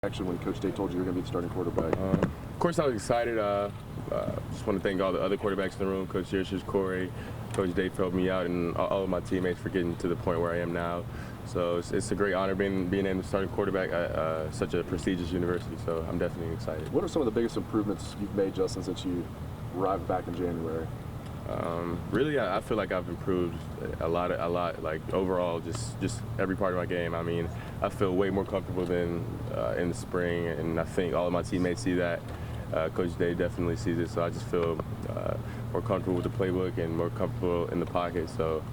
reaction when Coach Day told you you were going to be the starting quarterback? Of course, I was excited. Just want to thank all the other quarterbacks in the room, Coach Yershers, Corey, Coach Day helped me out, and all of my teammates for getting to the point where I am now. So it's a great honor being named the starting quarterback at such a prestigious university. So I'm definitely excited. What are some of the biggest improvements you've made, Justin, since you arrived back in January? Really, I feel like I've improved a lot. Like overall, just every part of my game. I mean, I feel way more comfortable than in the spring, and I think all of my teammates see that. Coach Day definitely sees it, so I just feel more comfortable with the playbook and more comfortable in the pocket. So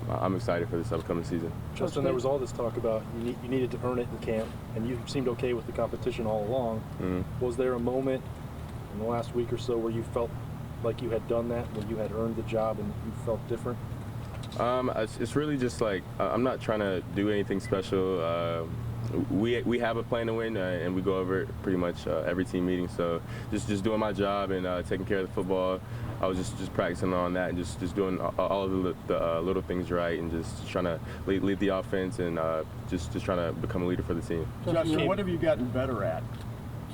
I'm excited for this upcoming season. Justin, there was all this talk about you needed to earn it in camp, and you seemed okay with the competition all along. Mm-hmm. Was there a moment in the last week or so where you felt like you had done that, when you had earned the job and you felt different? It's really just like I'm not trying to do anything special. We have a plan to win, and we go over it pretty much every team meeting. So just doing my job and taking care of the football. I was just practicing on that and just doing all of the little things right, and just trying to lead the offense and just trying to become a leader for the team. Justin, what have you gotten better at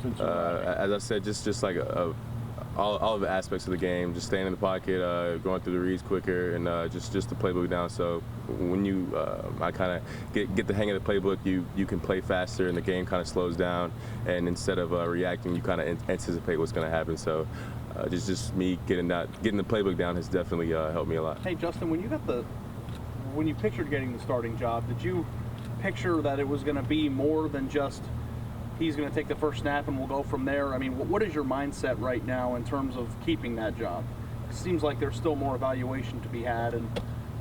since as I said, just like all of the aspects of the game, just staying in the pocket, going through the reads quicker, and just the playbook down. So when I kind of get the hang of the playbook, you can play faster, and the game kind of slows down. And instead of reacting, you kind of anticipate what's going to happen. So just me getting the playbook down has definitely helped me a lot. Hey Justin, when you pictured getting the starting job, did you picture that it was going to be more than just he's going to take the first snap and we'll go from there? I mean, what is your mindset right now in terms of keeping that job? It seems like there's still more evaluation to be had, and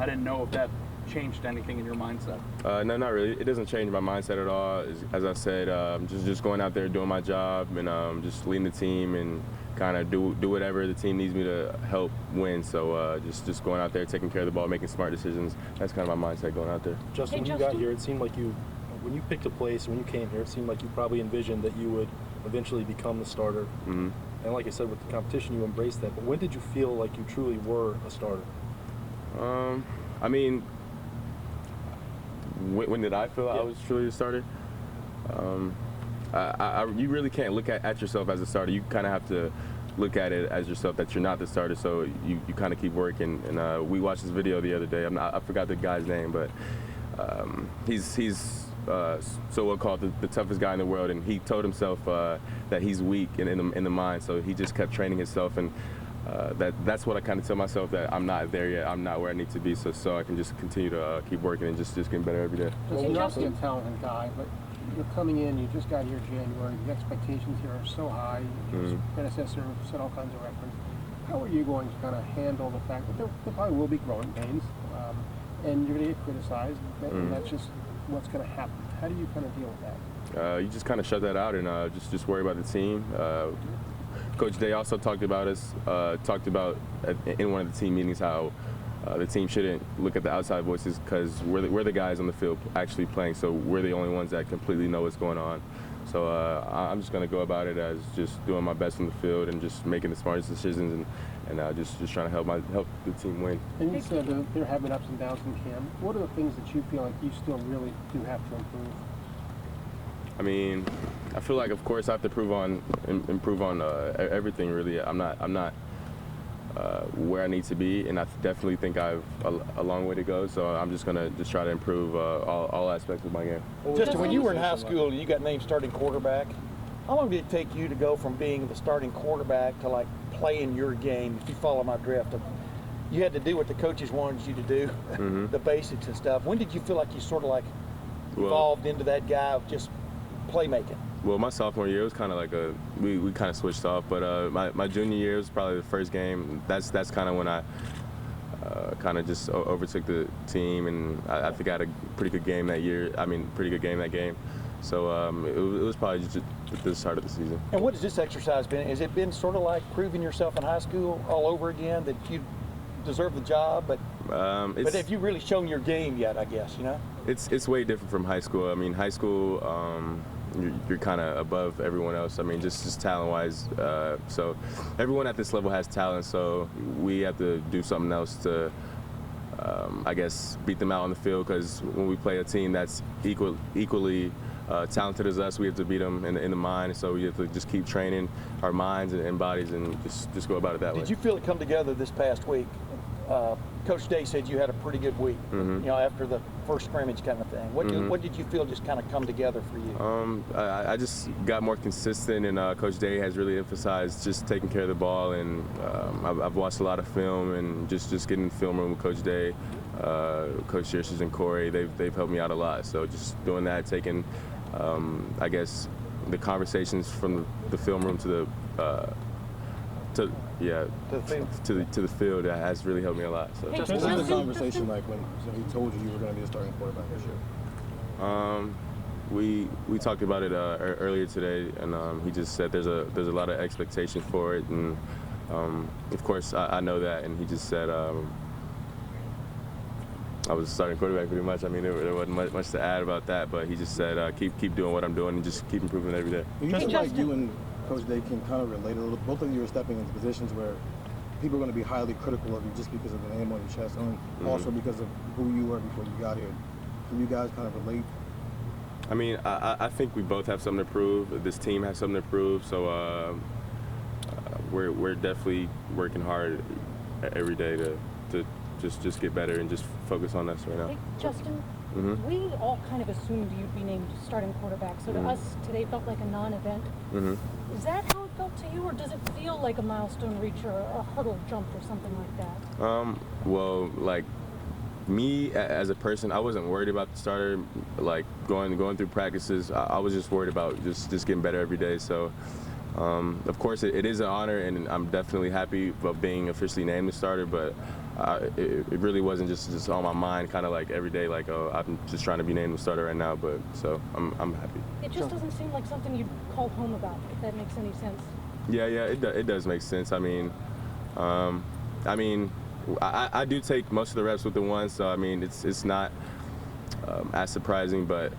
I didn't know if that changed anything in your mindset. No, not really. It doesn't change my mindset at all. As I said, just going out there doing my job and just leading the team and kind of do whatever the team needs me to help win. So just going out there, taking care of the ball, making smart decisions. That's kind of my mindset going out there. Justin, when you got here, it seemed like when you picked a place, when you came here, it seemed like you probably envisioned that you would eventually become the starter. Mm-hmm. And like I said, with the competition, you embraced that. But when did you feel like you truly were a starter? I mean, when did I feel I was truly a starter? You really can't look at yourself as a starter. You kind of have to look at it as yourself that you're not the starter, so you kind of keep working. And we watched this video the other day. I forgot the guy's name, but he's so we'll call it the toughest guy in the world, and he told himself that he's weak in the mind, so he just kept training himself, and that's what I kind of tell myself, that I'm not there yet, I'm not where I need to be, so I can just continue to keep working and just getting better every day. You're obviously a talented guy, but you're coming in, you just got here January, the expectations here are so high, your predecessor set all kinds of records. How are you going to kind of handle the fact that there probably will be growing pains, and you're going to get criticized, and that's just what's going to happen? How do you kind of deal with that? You just kind of shut that out and just worry about the team. Coach Day also talked about in one of the team meetings how the team shouldn't look at the outside voices, because we're the guys on the field actually playing, so we're the only ones that completely know what's going on. So I'm just going to go about it as just doing my best on the field and just making the smartest decisions and just trying to help the team win. And you said there have been ups and downs in camp. What are the things that you feel like you still really do have to improve? I mean, I feel like, of course, I have to improve on everything. Really, I'm not where I need to be, and I definitely think I've a long way to go. So I'm just gonna try to improve all aspects of my game. Justin, when you were in high school and you got named starting quarterback, how long did it take you to go from being the starting quarterback to like playing your game? If you follow my drift, you had to do what the coaches wanted you to do, the basics and stuff. When did you feel like you sort of like evolved into that guy of just playmaking? Well, my sophomore year, it was kind of like we kind of switched off, but my junior year was probably the first game. That's kind of when I kind of just overtook the team, and I think I had a pretty good game that year. I mean, pretty good game that game. So it was probably just the start of the season. And what has this exercise been? Has it been sort of like proving yourself in high school all over again, that you deserve the job, but have you really shown your game yet, I guess, you know? It's way different from high school. I mean, high school, you're kind of above everyone else. I mean, just talent-wise. So everyone at this level has talent, so we have to do something else to, I guess, beat them out on the field, because when we play a team that's equally talented as us, we have to beat them in the mind. So we have to just keep training our minds and bodies and just go about it that way. Did you feel it come together this past week? Coach Day said you had a pretty good week, after the first scrimmage kind of thing. What did you feel just kind of come together for you? I just got more consistent, and Coach Day has really emphasized just taking care of the ball. And I've watched a lot of film, and just getting in the film room with Coach Day, Coach Shearses and Corey. They've helped me out a lot. So just doing that, taking I guess the conversations from the film room to the field has really helped me a lot. So. What was the conversation like when he told you were going to be the starting quarterback this year? We talked about it earlier today, and he just said there's a lot of expectation for it, and of course I know that, and he just said I was starting quarterback pretty much. I mean, there wasn't much to add about that, but he just said keep doing what I'm doing and just keep improving every day. You feel like you and Coach Day can kind of relate a little. Both of you are stepping into positions where people are going to be highly critical of you just because of the name on your chest, and also because of who you were before you got here. Can you guys kind of relate? I mean, I think we both have something to prove. This team has something to prove, so we're definitely working hard every day to just get better and just focus on us right now. Hey, Justin, we all kind of assumed you'd be named starting quarterback, so to us today felt like a non-event. Is that how it felt to you, or does it feel like a milestone reach or a hurdle jumped or something like that? Well, like me as a person, I wasn't worried about the starter. Like going through practices, I was just worried about just getting better every day. So. Of course, it is an honor, and I'm definitely happy about being officially named the starter, but it really wasn't just on my mind kind of like every day, like, oh, I'm just trying to be named the starter right now, but so I'm happy. It just doesn't seem like something you'd call home about, if that makes any sense. Yeah, it does make sense. I mean, I do take most of the reps with the one, so I mean, it's not as surprising, but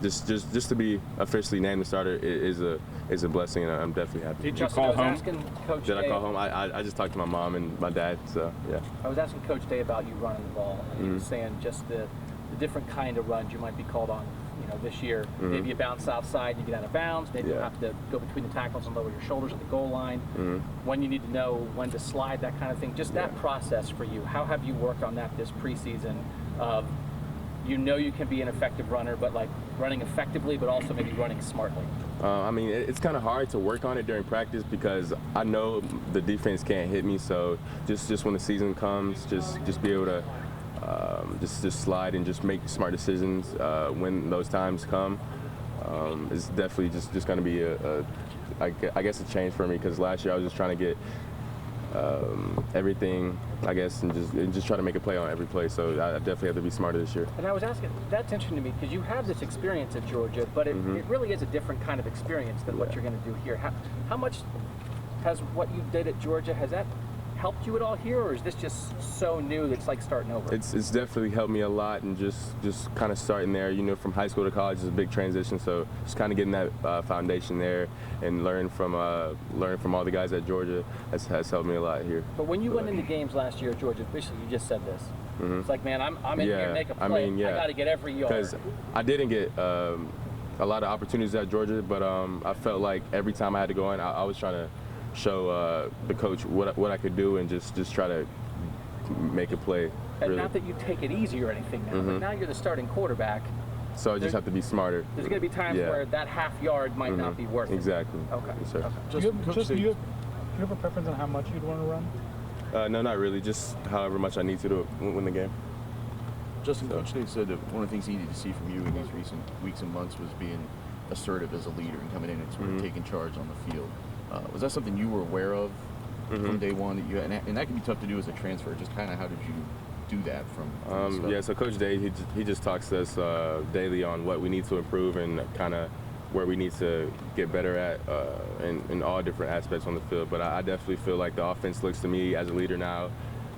just to be officially named the starter is a blessing, and I'm definitely happy. Did you call home? Did I call home? I just talked to my mom and my dad, so yeah. I was asking Coach Day about you running the ball, and he was saying just the different kind of runs you might be called on, this year. Maybe you bounce outside, you get out of bounds. Maybe you have to go between the tackles and lower your shoulders at the goal line. When you need to know when to slide, that kind of thing. Just that process for you. How have you worked on that this preseason? You can be an effective runner, but like running effectively, but also maybe running smartly. I mean, it's kind of hard to work on it during practice because I know the defense can't hit me. So just when the season comes, just be able to just slide and just make smart decisions when those times come. It's definitely just going to be I guess a change for me, because last year I was just trying to get everything, I guess, and just try to make a play on every play. So I definitely have to be smarter this year. And I was asking, that's interesting to me because you have this experience at Georgia, but it really is a different kind of experience than what you're going to do here. How much has what you did at Georgia, has that helped you at all here, or is this just so new that it's like starting over? It's definitely helped me a lot, and just kind of starting there. From high school to college is a big transition, so just kind of getting that foundation there and learn from all the guys at Georgia has helped me a lot here. But when you went into games last year at Georgia, basically you just said this. It's like, man, I'm in here to make a play. I got to get every yard. Because I didn't get a lot of opportunities at Georgia, but I felt like every time I had to go in, I was trying to show the coach what I could do and just try to make a play. And really. Not that you take it easy or anything now, but now you're the starting quarterback. So I just have to be smarter. There's going to be times where that half yard might not be worth it. Exactly. Okay. Yes, sir. Do you have a preference on how much you'd want to run? No, not really. Just however much I need to win the game. Justin, Coach Day said that one of the things he needed to see from you in these recent weeks and months was being assertive as a leader and coming in and sort of taking charge on the field. Was that something you were aware of from day one? And that can be tough to do as a transfer. Just kind of how did you do that from yeah, so Coach Day, he just talks to us daily on what we need to improve and kind of where we need to get better at in all different aspects on the field. But I definitely feel like the offense looks to me as a leader now